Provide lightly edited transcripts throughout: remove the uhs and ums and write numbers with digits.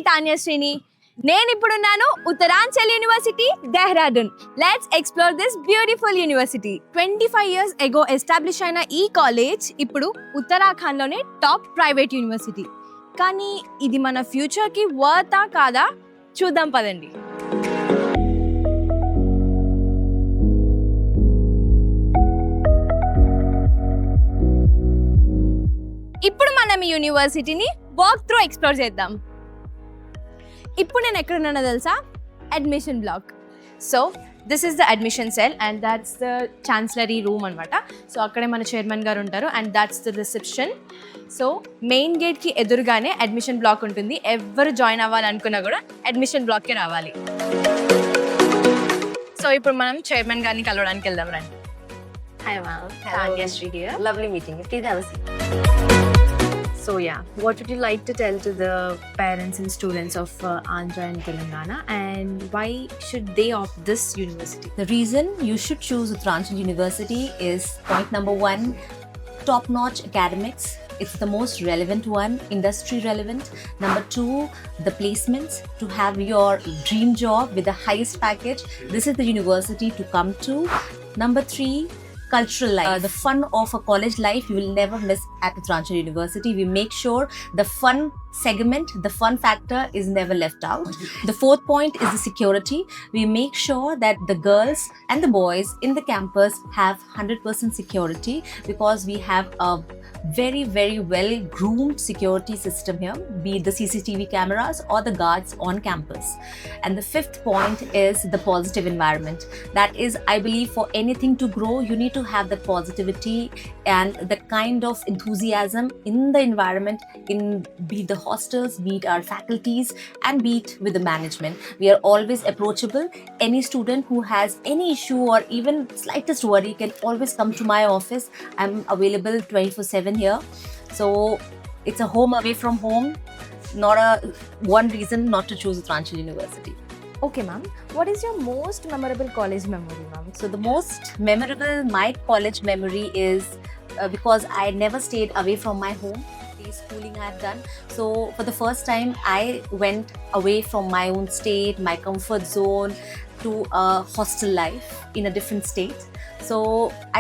తాన్యశ్రీని. నేను ఇప్పుడున్నాను Uttaranchal university, Dehradun. Let's explore this beautiful university. 25 years ago establish అయిన ఈ కాలేజ్ ఇప్పుడు ఉత్తరాఖండ్లోనే టాప్ ప్రైవేట్ యూనివర్సిటీ. కానీ ఇది మన ఫ్యూచర్కి వర్తా కాదా చూద్దాం పదండి. ఇప్పుడు మనం ఈ యూనివర్సిటీని వాక్ త్రూ ఎక్స్ప్లోర్ చేద్దాం. ఇప్పుడు నేను ఎక్కడున్నానో తెలుసా? Admission block. So this is the admission cell and that's the chancellery room అనమాట. సో అక్కడే మన చైర్మన్ గారు ఉంటారు and that's the reception. So main గేట్కి ఎదురుగానే అడ్మిషన్ బ్లాక్ ఉంటుంది. ఎవరు జాయిన్ అవ్వాలనుకున్నా కూడా అడ్మిషన్ బ్లాక్కి రావాలి. సో ఇప్పుడు మనం చైర్మన్ గారిని కలవడానికి వెళ్దాం రండి. Hi ma'am. Tanyashree here. Lovely meeting you. Please have a seat. So yeah, what would you like to tell to the parents and students of Andhra and Telangana, and why should they opt this university? The reason you should choose Uttaranchal University is point number 1, top-notch academics. It's the most relevant one, industry relevant. Number 2, the placements. To have your dream job with the highest package, this is the university to come to. Number 3, cultural life. The fun of a college life you will never miss at Uttaranchal University. We make sure the fun segment, the fun factor is never left out. The 4th point is the security. We make sure that the girls and the boys in the campus have 100% security because we have a very, very well groomed security system here, be it the CCTV cameras or the guards on campus. And the 5th point is the positive environment. That is, I believe, for anything to grow, you need to have the positivity and the kind of enthusiasm in the environment, in be it the hostels, be it our faculties, and be it with the management. We are always approachable. Any student who has any issue or even slightest worry can always come to my office. I'm available 24/7 here. So it's a home away from home, not a one reason not to choose Uttaranchal University. Okay ma'am, what is your most memorable college memory ma'am? So the most memorable my college memory is because I never stayed away from my home. The schooling I have done. So for the first time I went away from my own state, my comfort zone, to a hostel life in a different state. So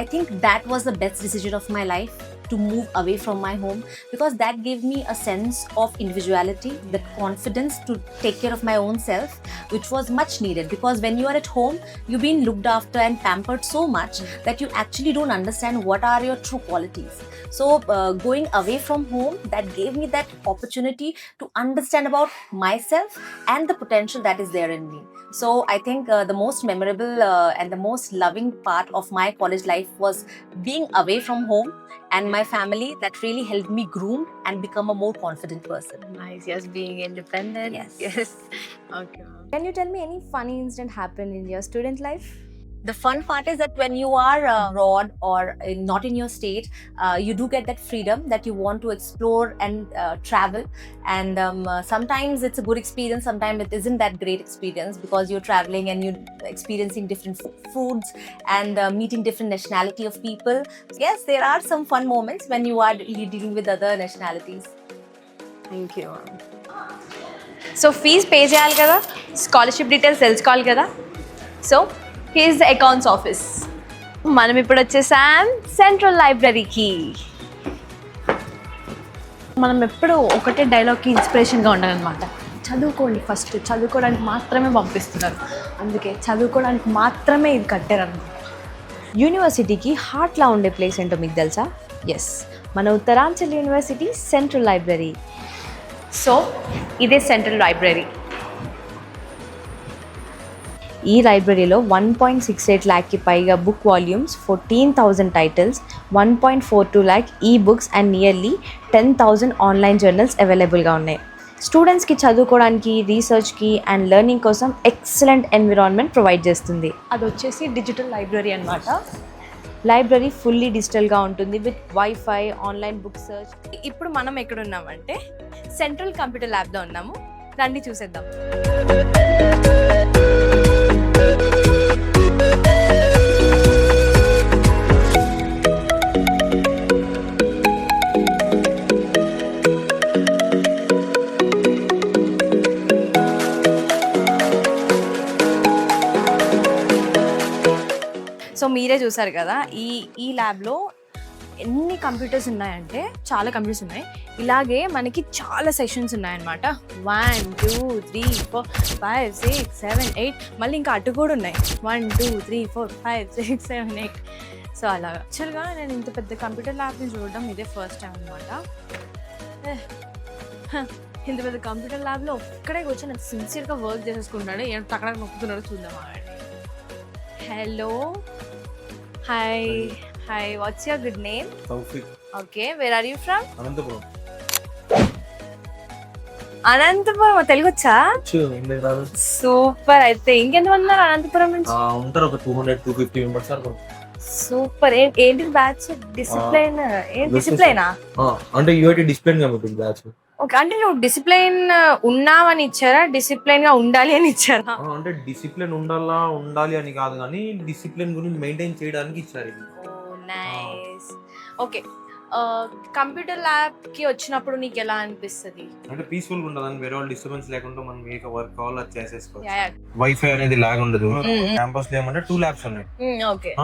I think that was the best decision of my life, to move away from my home, because that gave me a sense of individuality, the confidence to take care of my own self, which was much needed. Because when you are at home, you've been looked after and pampered so much that you actually don't understand what are your true qualities. So going away from home, that gave me that opportunity to understand about myself and the potential that is there in me. So I think the most memorable and the most loving part of my college life was being away from home and my family. That really helped me groom and become a more confident person. Nice, yes, being independent. Yes. Okay. Can you tell me any funny incident happened in your student life? The fun part is that when you are abroad or not in your state, you do get that freedom that you want to explore and travel. And sometimes it's a good experience, sometimes it isn't that great experience because you're traveling and you're experiencing different foods and meeting different nationality of people. Yes, there are some fun moments when you are dealing with other nationalities. Thank you. So fees pay చేయాలి కదా, scholarship details తెలుసుకోవాలి కదా. So here is the accounts office. మనం ఇప్పుడు వచ్చేసాం central లైబ్రరీకి. మనం ఎప్పుడు ఒకటే డైలాగ్కి ఇన్స్పిరేషన్గా ఉండాలన్నమాట. చదువుకోండి, ఫస్ట్ చదువుకోవడానికి మాత్రమే పంపిస్తున్నారు, అందుకే చదువుకోవడానికి మాత్రమే ఇది కట్టారన్నమాట. యూనివర్సిటీకి హార్ట్లా ఉండే ప్లేస్ ఏంటో మీకు తెలుసా? ఎస్, మన Uttaranchal university central library. So ఇదే సెంట్రల్ లైబ్రరీ. ఈ లైబ్రరీలో 1.68 lakh పైగా బుక్ వాల్యూమ్స్, 14,000 టైటిల్స్, 1.42 lakh ఈ books and nearly 10,000 online journals అవైలబుల్గా ఉన్నాయి. స్టూడెంట్స్కి చదువుకోవడానికి, రీసెర్చ్కి అండ్ లెర్నింగ్ కోసం ఎక్సలెంట్ ఎన్విరాన్మెంట్ ప్రొవైడ్ చేస్తుంది. అది వచ్చేసి డిజిటల్ లైబ్రరీ అనమాట. లైబ్రరీ ఫుల్లీ డిజిటల్గా ఉంటుంది with wifi, online book search. ఇప్పుడు మనం ఎక్కడ ఉన్నామంటే సెంట్రల్ కంప్యూటర్ ల్యాబ్లో ఉన్నాము. రండి చూసేద్దాం. సో మీరే చూసారు కదా ఈ ల్యాబ్లో ఎన్ని కంప్యూటర్స్ ఉన్నాయంటే చాలా కంప్యూటర్స్ ఉన్నాయి. ఇలాగే మనకి చాలా సెషన్స్ ఉన్నాయన్నమాట. 1 2 3 4 5 6 7 8 మళ్ళీ ఇంకా అటు కూడా ఉన్నాయి. 1 2 3 4 5 6 7 8. సో అలాగా యాక్చువల్గా నేను ఇంత పెద్ద కంప్యూటర్ ల్యాబ్ని చూడడం ఇదే ఫస్ట్ టైం అనమాట. ఇంత పెద్ద కంప్యూటర్ ల్యాబ్లో ఒక్కడే కూర్చొని నాకు సిన్సియర్గా వర్క్ చేసేసుకుంటాడు. ఏం అక్కడ నొక్కుతున్నాడో చూద్దాం. Hello, hi hi, what's your good name? Taufik. Okay, where are you from? Anantapur. Anantapur, Telugu వచ్చా? ఎందుకు రాదు? సూపర్. అయితే ఇంకెంతమంది ఉన్నారు అనంతపురం నుంచి? ఉంటారు ఒక 200-250 మెంబర్స్ వరకు. సూపర్. ఏంటి బ్యాచ్? డిసిప్లైన్? ఏం డిసిప్లైనా? అంటే యూఐటీ డిసిప్లిన్ గా ఉంటుంది బ్యాచ్. ఓకే, అంటే నువ్వు డిసిప్లైన్ ఉన్నావని ఇచ్చారా, డిసిప్లైన్ గా ఉండాలి అని ఇచ్చారా? అంటే డిసిప్లిన్ ఉండాలి అని కాదు కానీ డిసిప్లిన్ గురించి మెయింటైన్ చేయడానికి ఇచ్చారు ఇది. నైస్. ఓకే, కంప్యూటర్ ల్యాబ్ కి వచ్చినప్పుడు నీకు ఎలా అనిపిస్తుంది? అంటే పీస్ఫుల్ గా ఉంటుంది, వేరే వాళ్ళు డిస్టర్బెన్స్ లేకుండా మనం ఏ వర్క్ కావాలో అది చేసేసుకోవచ్చు. Yeah, yeah. వైఫై అనేది లాగ్ ఉండదు. క్యాంపస్ లో ఏమంటే 2 ల్యాబ్స్ ఉన్నాయి. ఓకే.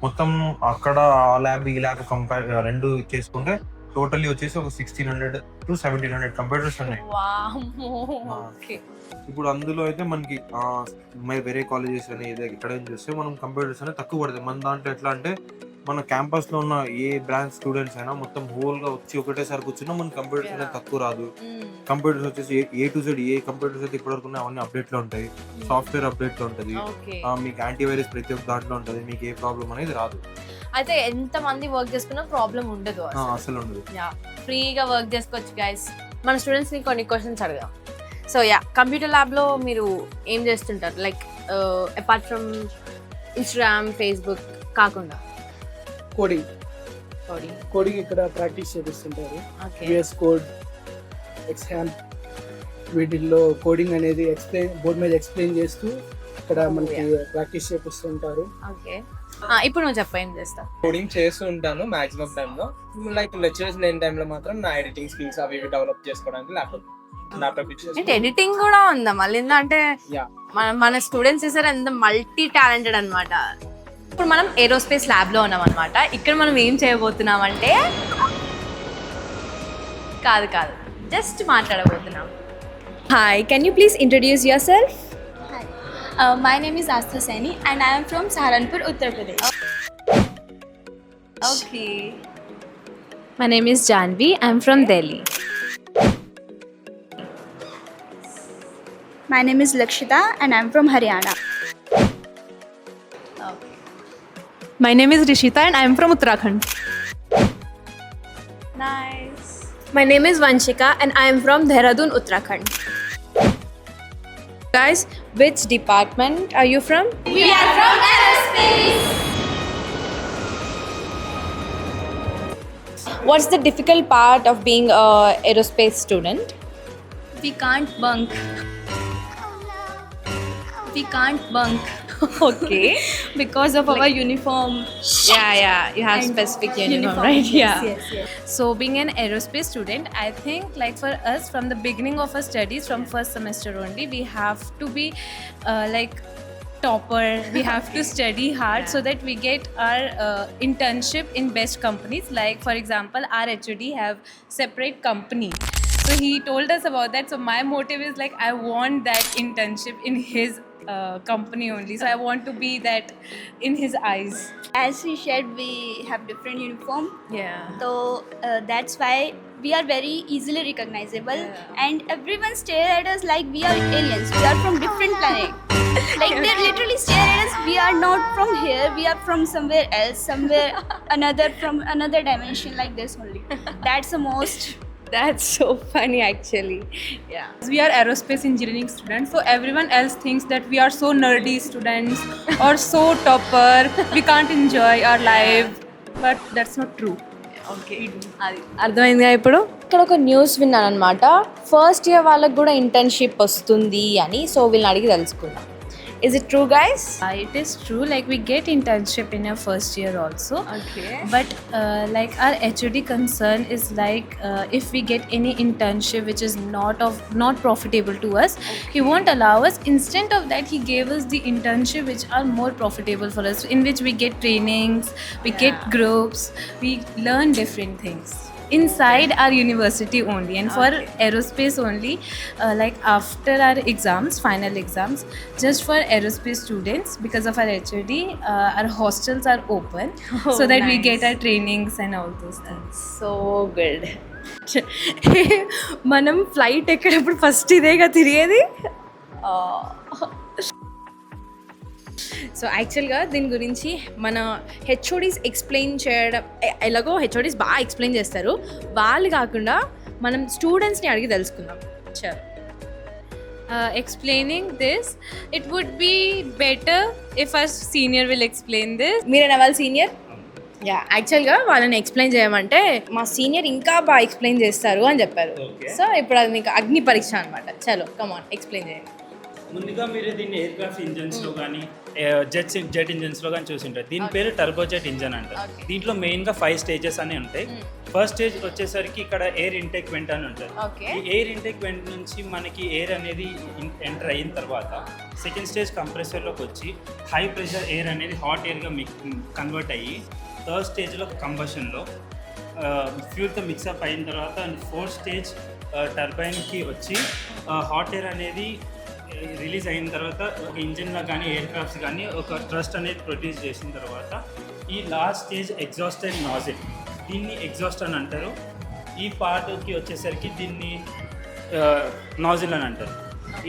మొత్తం అక్కడ ఆ ల్యాబ్ ఈ ల్యాబ్ కంపేర్ రెండు చేసుకుంటే టోటల్లీ వచ్చేసి ఒక 1600 to 1700 కంప్యూటర్స్ ఉన్నాయి. వామ్మో. ఓకే. ఇప్పుడు అందులో అయితే మనకి వేరే కాలేజెస్ అని ఇక్కడ చూస్తే మనం కంప్యూటర్స్ అనేది తక్కువ పడతాయి. మన దాంట్లో ఎట్లా అంటే మన క్యాంపస్ లో ఉన్న ఏ బ్రాంచ్ స్టూడెంట్స్ అయినా మొత్తం హోల్ గా వచ్చి ఒకటేసారి కూర్చున్నా మన కంప్యూటర్స్ అనేది తక్కువ రాదు. కంప్యూటర్స్ వచ్చేసి A to Z A computers అయితే ఇప్పటివరకు ఉన్నాయి అవన్నీ అప్డేట్ లో ఉంటాయి. సాఫ్ట్వేర్ అప్డేట్ లో ఉంటుంది. మీకు యాంటీవైరస్ ప్రతి ఒక్క దాంట్లో ఉంటుంది. మీకు ఏ ప్రాబ్లం అనేది రాదు. అయితే ఎంత మంది వర్క్ చేసుకున్నా ప్రాబ్లం ఉండదు, అసలు ఉండదు. ఫ్రీగా వర్క్ చేసుకోవచ్చు గైస్. మన స్టూడెంట్స్ ని కొన్ని క్వశ్చన్స్ అడగాం. సో కంప్యూటర్ ల్యాబ్ లో మీరు ఏం చేస్తుంటారు? Like apart from Instagram, Facebook కాకుండా కోడింగ్ ఇక్కడ ప్రాక్టీస్ చేపిస్తుంటారు. యుఎస్ కోడ్, ఎక్స్హామ్, వీటిల్లో కోడింగ్ అనేది బోర్డు మీద ఎక్స్ప్లెయిన్ చేస్తూ ఇక్కడ మనకి ప్రాక్టీస్ చేపిస్తుంటారు. ఇప్పుడు నువ్వు చెప్ప, ఏం చేస్తావు? కోడింగ్ చేస్తూ ఉంటాను మాక్సిమం టైంలో. లైక్ లెక్చరర్స్ లేని టైంలో మాత్రం నా ఎడిటింగ్ స్కిల్స్ అవి ఇవి డెవలప్ చేసుకోవడానికి ల్యాప్టాప్ అంటే ఎడిటింగ్ కూడా ఉందా మళ్ళీ? అంటే మన స్టూడెంట్స్ చేసారు ఎంత మల్టీ టాలెంటెడ్ అనమాట. ఇప్పుడు మనం ఏరోస్పేస్ ల్యాబ్ లో ఉన్నాం అనమాట. ఇక్కడ మనం ఏం చేయబోతున్నాం అంటే కాదు జస్ట్ మాట్లాడబోతున్నాం. Hi, can you please introduce your self? My name is Astha Saini and I am from Saharanpur, Uttar Pradesh. Okay. My name is Janvi. I'm from Delhi. My name is Lakshita and I am from Haryana. Okay. My name is Rishita and I am from Uttarakhand. Nice. My name is Vanshika and I am from Dehradun, Uttarakhand. Guys, which department are you from? We are from aerospace. What's the difficult part of being a aerospace student? We can't bunk. Okay. Because of our uniform. Yeah. You have specific uniform, right? Yeah. Yes. So being an aerospace student, I think like for us from the beginning of our studies, from first semester only, we have to be like topper. We have to study hard so that we get our internship in best companies. Like for example, our HOD have separate company. So he told us about that. So my motive is like I want that internship in his company only. So I want to be that in his eyes. As he said, we have different uniform. Yeah. So that's why we are very easily recognizable. And everyone stare at us like we are aliens. We are from different planet. Like they literally stare at us. We are not from here. We are from somewhere else. Somewhere from another dimension like this only. That's the most. That's so funny actually. Yeah. We are aerospace engineering students, so everyone else thinks that we are so nerdy students or so topper. We can't enjoy our life, but that's not true. Okay, అది అర్థమైందిగా. ఇప్పుడు ఇక్కడ ఒక news విన్నాను అనమాట. First year వాళ్ళకి కూడా internship వస్తుంది అని. సో వీళ్ళని అడిగి తెలుసుకుందాం. Is it true, guys? It is true, like we get internship in our first year also. Okay. But like our HOD concern is like if we get any internship which is not profitable to us, he won't allow us. Instead of that, he gave us the internship which are more profitable for us, in which we get trainings, we get groups, we learn different things inside our university only, and for aerospace only, like after our exams, final exams, just for aerospace students, because of our HOD, our hostels are open, so that we get our trainings and all those things. So good. మనం flight ఎక్కేటప్పుడు first ఇదేగా తిరిగేది. So యాక్చువల్గా దీని గురించి మన HODs explain చేయడం, ఎలాగో హెచ్ఓడీస్ బాగా ఎక్స్ప్లెయిన్ చేస్తారు, వాళ్ళు కాకుండా మనం స్టూడెంట్స్ని అడిగి తెలుసుకుందాం. చలో. Explaining this, it would be better if our senior will explain this. మీరేనా వాళ్ళ సీనియర్? యా, యాక్చువల్గా వాళ్ళని ఎక్స్ప్లెయిన్ చేయమంటే మా సీనియర్ ఇంకా బాగా ఎక్స్ప్లెయిన్ చేస్తారు అని చెప్పారు. సో ఇప్పుడు అది మీకు అగ్ని పరీక్ష అనమాట. చలో కమాన్, ఎక్స్ప్లెయిన్ చేయండి. ముందుగా మీరు దీన్ని ఎయిర్ క్రాఫ్ట్ ఇంజన్స్లో కానీ జెట్ ఇంజన్స్లో కానీ చూసింటారు. దీని పేరు టర్బోజెట్ ఇంజన్ అంటారు. దీంట్లో మెయిన్గా 5 స్టేజెస్ అని ఉంటాయి. ఫస్ట్ స్టేజ్ వచ్చేసరికి ఇక్కడ ఎయిర్ ఇంటేక్ వెంట్ అని ఉంటుంది. ఈ ఎయిర్ ఇంటేక్ వెంట్ నుంచి మనకి ఎయిర్ అనేది ఎంటర్ అయిన తర్వాత సెకండ్ స్టేజ్ కంప్రెసర్లోకి వచ్చి హై ప్రెషర్ ఎయిర్ అనేది హాట్ ఎయిర్గా కన్వర్ట్ అయ్యి థర్డ్ స్టేజ్లో కంబషన్లో ఫ్యూల్తో మిక్సప్ అయిన తర్వాత అండ్ ఫోర్త్ స్టేజ్ టర్బైన్కి వచ్చి హాట్ ఎయిర్ అనేది రిలీజ్ అయిన తర్వాత ఒక ఇంజిన్లో కానీ ఎయిర్ క్రాఫ్ట్స్ కానీ ఒక థ్రస్ట్ అనేది ప్రొడ్యూస్ చేసిన తర్వాత ఈ లాస్ట్ స్టేజ్ ఎగ్జాస్టెడ్ నాజిల్, దీన్ని ఎగ్జాస్ట్ అని అంటారు. ఈ పార్ట్కి వచ్చేసరికి దీన్ని నాజిల్ అని అంటారు.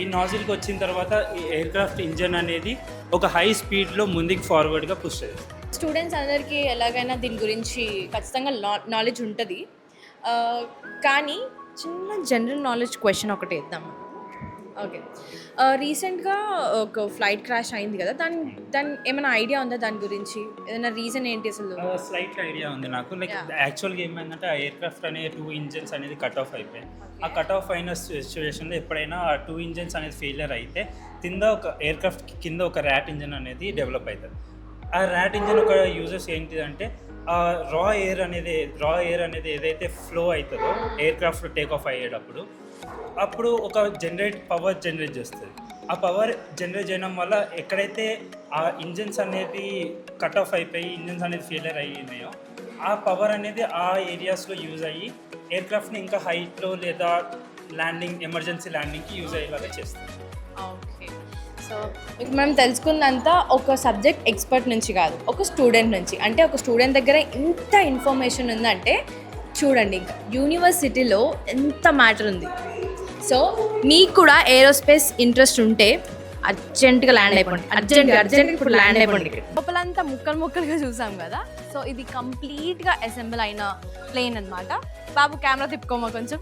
ఈ నాజిల్కి వచ్చిన తర్వాత ఈ ఎయిర్ క్రాఫ్ట్ ఇంజన్ అనేది ఒక హై స్పీడ్లో ముందుకు ఫార్వర్డ్గా పుష్ చేస్తుంది. స్టూడెంట్స్ అందరికీ ఎలాగైనా దీని గురించి ఖచ్చితంగా నాలెడ్జ్ ఉంటుంది, కానీ చిన్న జనరల్ నాలెడ్జ్ క్వశ్చన్ ఒకటి ఇద్దాం. ఓకే, రీసెంట్గా ఒక ఫ్లైట్ క్రాష్ అయింది కదా, దాని ఏమైనా ఐడియా ఉందా దాని గురించి? ఏదైనా రీజన్ ఏంటి అసలు? స్లైట్ ఐడియా ఉంది నాకు. లైక్ యాక్చువల్గా ఏమైందంటే ఆ ఎయిర్ క్రాఫ్ట్ అనే 2 ఇంజన్స్ అనేది కట్ ఆఫ్ అయిపోయాయి. ఆ కట్ ఆఫ్ అయిన సిచ్యువేషన్లో ఎప్పుడైనా ఆ 2 ఇంజన్స్ అనేది ఫెయిలియర్ అయితే కింద ఒక ఎయిర్ క్రాఫ్ట్ కింద ఒక ర్యాట్ ఇంజన్ అనేది డెవలప్ అవుతుంది. ఆ ర్యాట్ ఇంజన్ ఒక యూజెస్ ఏంటిదంటే రా ఎయిర్ అనేది ఏదైతే ఫ్లో అవుతుందో ఎయిర్ క్రాఫ్ట్ టేక్ ఆఫ్ అయ్యేటప్పుడు అప్పుడు ఒక పవర్ జనరేట్ చేస్తుంది. ఆ పవర్ జనరేట్ చేయడం వల్ల ఎక్కడైతే ఆ ఇంజన్స్ అనేది కట్ ఆఫ్ అయిపోయి ఇంజన్స్ అనేది ఫెయిలియర్ అయ్యినాయో ఆ పవర్ అనేది ఆ ఏరియాస్లో యూజ్ అయ్యి ఎయిర్ క్రాఫ్ట్ని ఇంకా హైట్లో లేదా ఎమర్జెన్సీ ల్యాండింగ్కి యూజ్ అయ్యేలాగా చేస్తుంది. ఓకే, సో ఇప్పుడు మనం తెలుసుకున్నంత ఒక సబ్జెక్ట్ ఎక్స్పర్ట్ నుంచి కాదు, ఒక స్టూడెంట్ నుంచి. అంటే ఒక స్టూడెంట్ దగ్గర ఇంత ఇన్ఫర్మేషన్ ఉందంటే చూడండి ఇంకా యూనివర్సిటీలో ఎంత మ్యాటర్ ఉంది. సో మీకు కూడా ఏరోస్పేస్ ఇంట్రెస్ట్ ఉంటే అర్జెంట్గా ల్యాండ్ అయిపోండి, అర్జెంట్ ఇప్పుడు ల్యాండ్ అయిపోండి. లోపలంతా ముక్కలుగా చూసాం కదా, సో ఇది కంప్లీట్గా అసెంబుల్ అయిన ప్లేన్ అనమాట. బాబు కెమెరా తిప్పుకోమా కొంచెం.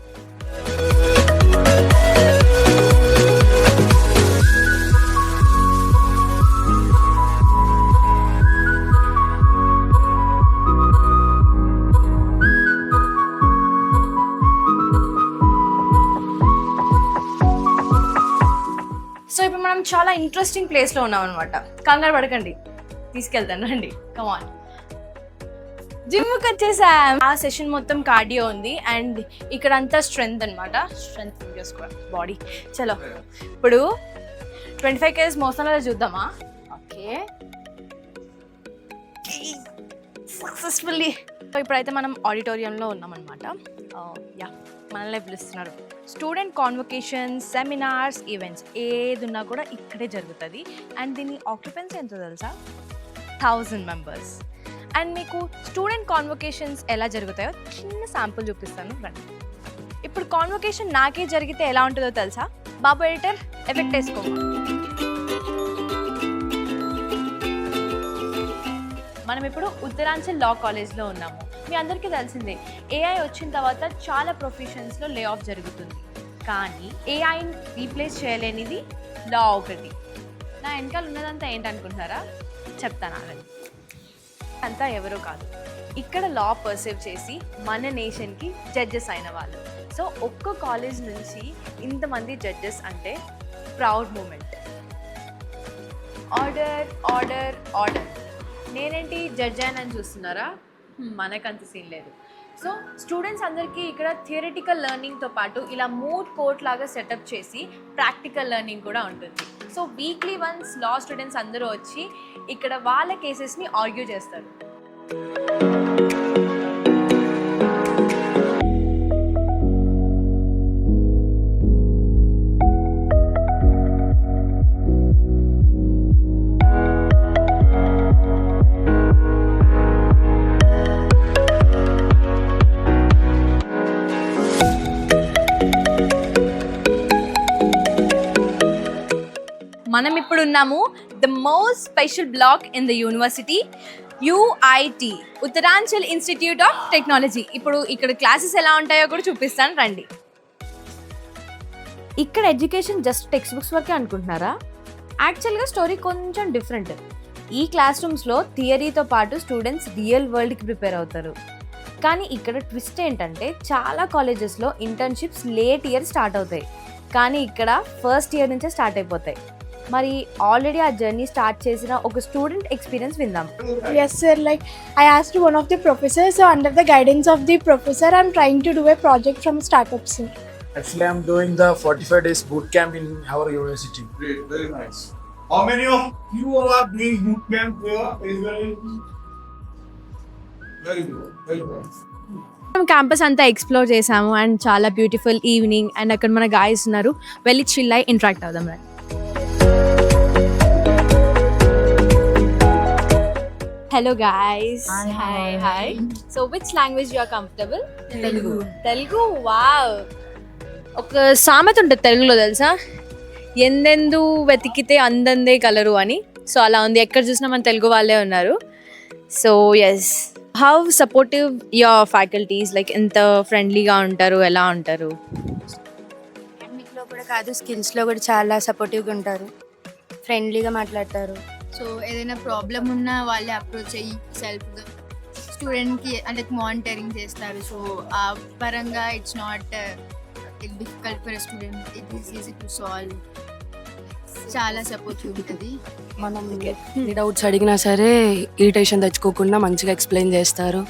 సో ఇప్పుడు మనం చాలా ఇంట్రెస్టింగ్ ప్లేస్లో ఉన్నాం అనమాట. కంగారు పడకండి, తీసుకెళ్తాను రండి, కమాన్. జిమ్కి వచ్చేసాం. ఆ సెషన్ మొత్తం కార్డియో ఉంది అండ్ ఇక్కడ అంతా స్ట్రెంగ్త్ అనమాట. స్ట్రెంగ్త్ చేసుకోవాలి బాడీ. చలో ఇప్పుడు 25 kgs మోస్తానో చూద్దామా? Okay, successfully. ఇప్పుడైతే మనం ఆడిటోరియంలో ఉన్నామన్నమాట. యా, మనల్ని పిలుస్తున్నారు. స్టూడెంట్ కాన్వొకేషన్స్, సెమినార్స్, ఈవెంట్స్ ఏది ఉన్నా కూడా ఇక్కడే జరుగుతుంది. అండ్ దీని ఆక్యుపెన్సీ ఎంతో తెలుసా? 1000 మెంబర్స్. అండ్ మీకు స్టూడెంట్ కాన్వొకేషన్స్ ఎలా జరుగుతాయో చిన్న శాంపుల్ చూపిస్తాను రండి. ఇప్పుడు కాన్వొకేషన్ నాకే జరిగితే ఎలా ఉంటుందో తెలుసా? బాబు ఎడిటర్ ఎఫెక్ట్ వేసుకోమా. మనం ఇప్పుడు ఉత్తరాంచల్ లా కాలేజ్లో ఉన్నాము. మీ అందరికీ తెలిసిందే, ఏఐ వచ్చిన తర్వాత చాలా ప్రొఫెషన్స్లో లే ఆఫ్ జరుగుతుంది. కానీ ఏఐని రీప్లేస్ చేయలేనిది లా ఒకటి. నా వెనకాల ఉన్నదంతా ఏంటనుకుంటున్నారా? చెప్తాను ఆగండి. అంతా ఎవరో కాదు, ఇక్కడ లా పర్సీవ్ చేసి మన నేషన్కి జడ్జెస్ అయిన వాళ్ళు. సో ఒక్క కాలేజ్ నుంచి ఇంతమంది జడ్జెస్ అంటే proud moment. Order order order. నేనేంటి జడ్జ్ అని చూస్తున్నారా? మనకంత సీన్ లేదు. సో స్టూడెంట్స్ అందరికీ ఇక్కడ థియరిటికల్ లెర్నింగ్తో పాటు ఇలా మూడ్ కోర్ట్ లాగా సెటప్ చేసి ప్రాక్టికల్ లెర్నింగ్ కూడా ఉంటుంది. సో వీక్లీ వన్స్ లా స్టూడెంట్స్ అందరూ వచ్చి ఇక్కడ వాళ్ళ కేసెస్ని ఆర్గ్యూ చేస్తారు. మనం ఇప్పుడు ఉన్నాము the most special block in the university, UIT, Uttaranchal institute of technology. ఇప్పుడు ఇక్కడ క్లాసెస్ ఎలా ఉంటాయో కూడా చూపిస్తాను రండి. ఇక్కడ ఎడ్యుకేషన్ జస్ట్ టెక్స్ట్ బుక్స్ వరకే అనుకుంటున్నారా? యాక్చువల్గా స్టోరీ కొంచెం డిఫరెంట్. ఈ క్లాస్ రూమ్స్లో థియరీతో పాటు స్టూడెంట్స్ రియల్ వరల్డ్కి ప్రిపేర్ అవుతారు. కానీ ఇక్కడ ట్విస్ట్ ఏంటంటే చాలా కాలేజెస్లో ఇంటర్న్షిప్స్ లేట్ ఇయర్ స్టార్ట్ అవుతాయి, కానీ ఇక్కడ ఫస్ట్ ఇయర్ నుంచే స్టార్ట్ అయిపోతాయి. మరి ఆల్రెడీ ఆ జర్నీ స్టార్ట్ చేసిన ఒక స్టూడెంట్ ఎక్స్పీరియన్స్ విందాం. Yes sir, like I asked one of the professors, so under the guidance of the professor I'm trying to do a project from startups sir. Actually I'm doing the 45 days boot camp in our university. Great, very nice. How many of you are doing boot camp here? Very good, very good. Campus అంతా explore చేసాము and చాలా beautiful evening and అక్కడ మన guys ఉన్నారు, వెళ్ళి chill అయి interact అవుదాం రండి. Hello guys. Hi. So which language you are comfortable? Telugu. Wow. ఒక సామెత ఉంటుంది తెలుగులో తెలుసా, ఎందెందు వెతికితే అందందే కలరు అని. సో అలా ఉంది, ఎక్కడ చూసినా మన తెలుగు వాళ్ళే ఉన్నారు. So yes, how supportive your faculties, like ఎంత ఫ్రెండ్లీగా ఉంటారు, ఎలా ఉంటారు? అకాడమిక్లో కూడా కాదు, స్కిల్స్లో కూడా చాలా సపోర్టివ్గా ఉంటారు, ఫ్రెండ్లీగా మాట్లాడతారు. సో ఏదైనా ప్రాబ్లం ఉన్నా వాళ్ళే అప్రోచ్ అయ్యి సెల్ఫ్గా స్టూడెంట్కి అంటే మానిటరింగ్ చేస్తారు. సో ఆ పరంగా it's not difficult for student, it is easy to solve. చాలా సపోర్టివ్ ఉంటుంది. మనం ఏ డౌట్స్ అడిగినా సరే ఇరిటేషన్ తెచ్చుకోకుండా మంచిగా ఎక్స్ప్లెయిన్ చేస్తారు.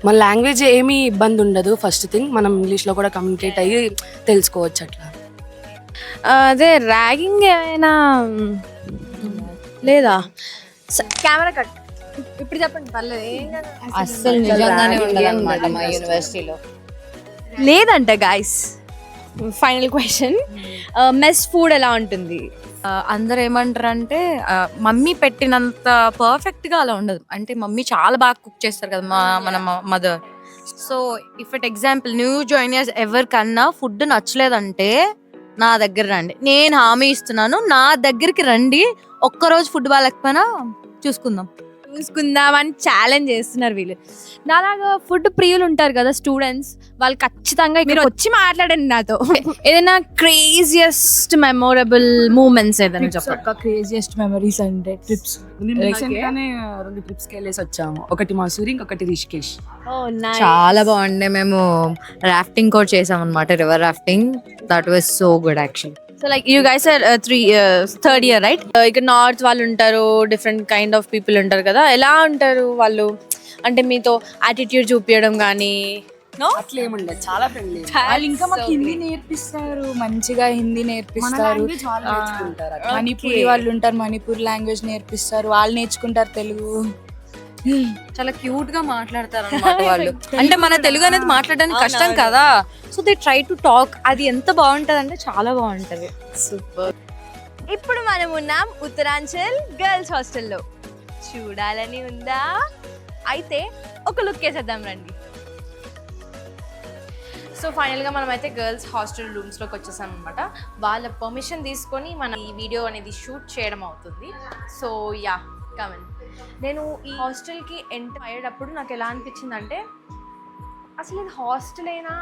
మన లాంగ్వేజ్ ఏమీ ఇబ్బంది ఉండదు. ఫస్ట్ థింగ్ మనం ఇంగ్లీష్లో కూడా కమ్యూనికేట్ అయ్యి తెలుసుకోవచ్చు అట్లా. అదే ర్యాగింగ్ ఏమైనా లేదా? కెమెరా కట్ ఇప్పుడు చెప్పండి, పర్లేదు. అస్సలు నిజంగానే ఉండదన్నమాట మా యూనివర్సిటీలో. లేదంట guys. Final question, mess food ఎలా ఉంటుంది? అందరు ఏమంటారు అంటే మమ్మీ పెట్టినంత పర్ఫెక్ట్గా అలా ఉండదు. అంటే మమ్మీ చాలా బాగా కుక్ చేస్తారు కదా మన mother. So if it example new joiners ఎవరికన్నా ఫుడ్ నచ్చలేదంటే నా దగ్గర రండి, నేను హామీ ఇస్తున్నాను, నా దగ్గరికి రండి, ఒక్కరోజు ఫుడ్ బాగాలేకపోయినా చూసుకుందాం అని ఛాలెంజ్ చేస్తున్నారు వీళ్ళు. నాలాగా ఫుడ్ ప్రియులు ఉంటారు కదా స్టూడెంట్స్, వాళ్ళు ఖచ్చితంగా మీరు వచ్చి మాట్లాడండి నాతో. ఏదైనా క్రేజియస్ట్ మెమొరబుల్ మూమెంట్స్ ఏదైనా చెప్పండి. క్రేజియస్ట్ మెమరీస్ అంటే ట్రిప్స్. రీసెంట్గానే 2 ట్రిప్స్కి వెళ్ళేసి వచ్చాము, ఒకటి మసూరి, ఇంకొకటి రిషికేష్. చాలా బాగుండే. మేము రాఫ్టింగ్ కూడా చేసాం అనమాట, river rafting. That was so good actually. So like you guys or third year right? ఇక్కడ నార్త్ వాళ్ళు ఉంటారు, డిఫరెంట్ కైండ్ ఆఫ్ పీపుల్ ఉంటారు కదా, ఎలా ఉంటారు వాళ్ళు? అంటే మీతో యాటిట్యూడ్ చూపించడం కానీ? అట్లా ఏముండదు, చాలా ఫ్రెండ్లీ. వాళ్ళు ఇంకా మాకు హిందీ నేర్పిస్తారు, మంచిగా హిందీ నేర్పిస్తారు. మణిపూరి వాళ్ళు ఉంటారు, మణిపూర్ లాంగ్వేజ్ నేర్పిస్తారు, వాళ్ళు నేర్చుకుంటారు తెలుగు. చాలా క్యూట్ గా మాట్లాడతారు అన్నమాట వాళ్ళు. అంటే మన తెలుగు అనేది మాట్లాడడానికి కష్టం కదా, so they try to talk. అది ఎంత బాగుంటది అంటే చాలా బాగుంటది. సూపర్. ఇప్పుడు మనం ఉన్నాం ఉత్తరాంచల్ గర్ల్స్ హాస్టల్లో. చూడాలని ఉందా? అయితే ఒక లుక్ వేసేద్దాం రండి. సో ఫైనల్గా మనం అయితే గర్ల్స్ హాస్టల్ రూమ్స్లోకి వచ్చేసాం అనమాట. వాళ్ళ పర్మిషన్ తీసుకొని మనం ఈ వీడియో అనేది షూట్ చేయడం అవుతుంది. So yeah, come on. నేను ఈ హాస్టల్కి ఎంటర్ అయ్యేటప్పుడు నాకు ఎలా అనిపించింది అంటే, అసలు ఇది హాస్టల్ అయినా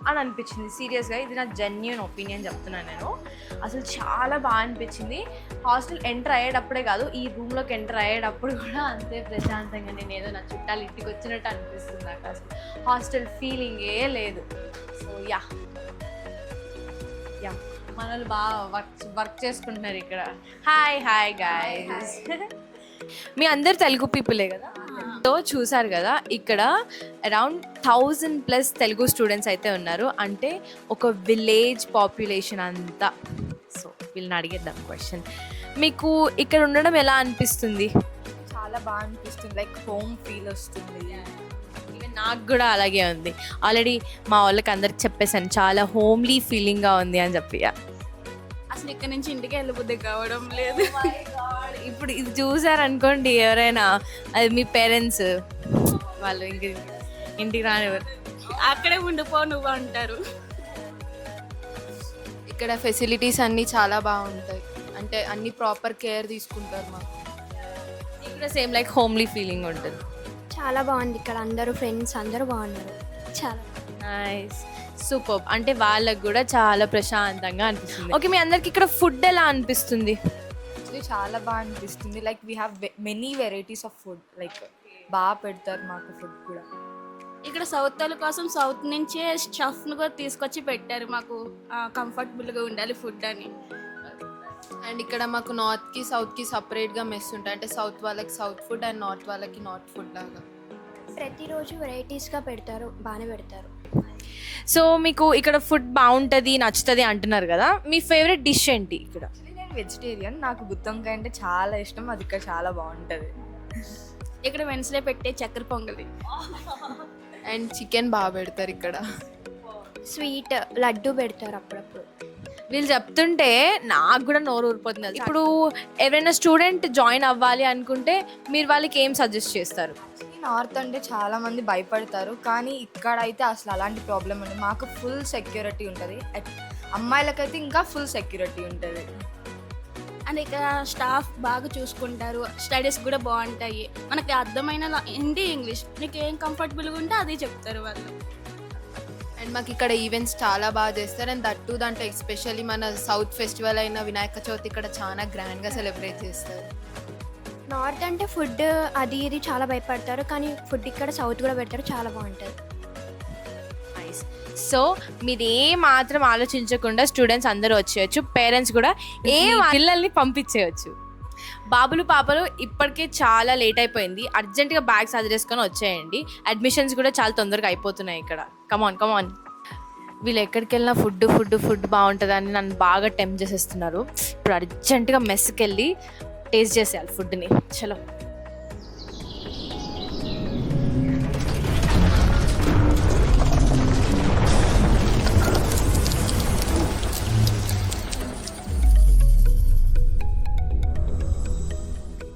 అని అనిపించింది. సీరియస్గా, ఇది నా జెన్యూన్ ఒపీనియన్ చెప్తున్నాను నేను. అసలు చాలా బాగా అనిపించింది. హాస్టల్ ఎంటర్ అయ్యేటప్పుడే కాదు, ఈ రూమ్లోకి ఎంటర్ అయ్యేటప్పుడు కూడా అంతే ప్రశాంతంగా నేను ఏదో నా చుట్టాలు ఇంటికి వచ్చినట్టు అనిపిస్తుంది నాకు. అసలు హాస్టల్ ఫీలింగే లేదు. సో యా, మన వాళ్ళు బాగా వర్క్ చేసుకుంటున్నారు ఇక్కడ. Hi guys. మీ అందరు తెలుగు పీపులే కదా? సో చూసారు కదా, ఇక్కడ అరౌండ్ 1000+ తెలుగు స్టూడెంట్స్ అయితే ఉన్నారు. అంటే ఒక విలేజ్ పాపులేషన్ అంతా. సో వీళ్ళని అడిగేద్దాం క్వశ్చన్. మీకు ఇక్కడ ఉండడం ఎలా అనిపిస్తుంది? చాలా బాగా అనిపిస్తుంది, లైక్ హోమ్ ఫీల్ వస్తుంది. ఈవెన్ నాకు కూడా అలాగే ఉంది. ఆల్రెడీ మా వాళ్ళకి అందరికి చెప్పేసాను, చాలా హోమ్లీ ఫీలింగ్గా ఉంది అని చెప్పి. అసలు ఇక్కడ నుంచి ఇంటికి వెళ్ళబుద్ధి కావడం లేదు. ఇప్పుడు ఇది చూసారనుకోండి ఎవరైనా, అది మీ పేరెంట్స్, వాళ్ళు ఇంటికి రానివ్వరు. అక్కడే ఉండిపో నువ్వు అంటారు. ఇక్కడ ఫెసిలిటీస్ అన్నీ చాలా బాగుంటాయి, అంటే అన్ని ప్రాపర్ కేర్ తీసుకుంటారు మాకు. ఇక్కడ సేమ్ లైక్ హోమ్లీ ఫీలింగ్ ఉంటుంది. చాలా బాగుంది ఇక్కడ, అందరూ ఫ్రెండ్స్ అందరూ బాగున్నారు. చాలా నైస్, సూపర్. అంటే వాళ్ళకు కూడా చాలా ప్రశాంతంగా అనిపిస్తుంది. ఓకే, మీ అందరికి ఇక్కడ ఫుడ్ ఎలా అనిపిస్తుంది? చాలా బాగా అనిపిస్తుంది, like we have many varieties of food, like బాగా పెడతారు మాకు ఫుడ్ కూడా. ఇక్కడ సౌత్ వాళ్ళ కోసం సౌత్ నుంచే స్టఫ్ను కూడా తీసుకొచ్చి పెట్టారు, మాకు కంఫర్టబుల్గా ఉండాలి ఫుడ్ అని. అండ్ ఇక్కడ మాకు నార్త్కి సౌత్కి సపరేట్గా మెస్ ఉంటాయి, అంటే సౌత్ వాళ్ళకి సౌత్ ఫుడ్ అండ్ నార్త్ వాళ్ళకి నార్త్ ఫుడ్ లాగా. ప్రతిరోజు వెరైటీస్గా పెడతారు, బాగానే పెడతారు. సో మీకు ఇక్కడ ఫుడ్ బాగుంటుంది, నచ్చుతుంది అంటున్నారు కదా, మీ ఫేవరెట్ డిష్ ఏంటి ఇక్కడ? నేను వెజిటేరియన్, నాకు గుత్తొంకాయ అంటే చాలా ఇష్టం, అది ఇక్కడ చాలా బాగుంటుంది. ఇక్కడ వెన్స్డే పెట్టే చక్కెర పొంగలి అండ్ చికెన్ బాగా పెడతారు ఇక్కడ. స్వీట్ లడ్డు పెడతారు అప్పుడప్పుడు. వీళ్ళు చెప్తుంటే నాకు కూడా నోరు ఊరిపోతుంది. ఇప్పుడు ఎవరైనా స్టూడెంట్ జాయిన్ అవ్వాలి అనుకుంటే మీరు వాళ్ళకి ఏం సజెస్ట్ చేస్తారు? నార్త్ అంటే చాలా మంది భయపడతారు, కానీ ఇక్కడ అయితే అసలు అలాంటి ప్రాబ్లం ఉండదు, మాకు ఫుల్ సెక్యూరిటీ ఉంటుంది. అమ్మాయిలకైతే ఇంకా ఫుల్ సెక్యూరిటీ ఉంటుంది. అండ్ ఇక్కడ స్టాఫ్ బాగా చూసుకుంటారు, స్టడీస్ కూడా బాగుంటాయి. మనకి అర్థమైన హిందీ ఇంగ్లీష్ నీకు ఏం కంఫర్టబుల్గా ఉంటే అదే చెప్తారు వాళ్ళు. అండ్ మాకు ఇక్కడ ఈవెంట్స్ చాలా బాగా చేస్తారు, అండ్ దట్టు దాంట్లో ఎస్పెషల్లీ మన సౌత్ ఫెస్టివల్ అయిన వినాయక చవితి ఇక్కడ చాలా గ్రాండ్గా సెలబ్రేట్ చేస్తారు. నార్త్ అంటే ఫుడ్ అది ఇది చాలా భయపడతారు, కానీ ఫుడ్ ఇక్కడ సౌత్ కూడా పెడతారు, చాలా బాగుంటుంది. నైస్. సో మీరు ఏ మాత్రం ఆలోచించకుండా స్టూడెంట్స్ అందరూ వచ్చేయచ్చు, పేరెంట్స్ కూడా పిల్లల్ని పంపించేయచ్చు. బాబులు పాపలు ఇప్పటికే చాలా లేట్ అయిపోయింది, అర్జెంటుగా బ్యాగ్స్ సర్దేసుకొని వచ్చేయండి. అడ్మిషన్స్ కూడా చాలా తొందరగా అయిపోతున్నాయి ఇక్కడ. కమాన్. వీళ్ళు ఎక్కడికి వెళ్ళినా ఫుడ్ బాగుంటుందని నన్ను బాగా టెంప్ట్ చేసేస్తున్నారు. ఇప్పుడు అర్జెంటుగా మెస్కి వెళ్ళి టేస్ట్ చేసేయాలి ఫుడ్ని. చలో.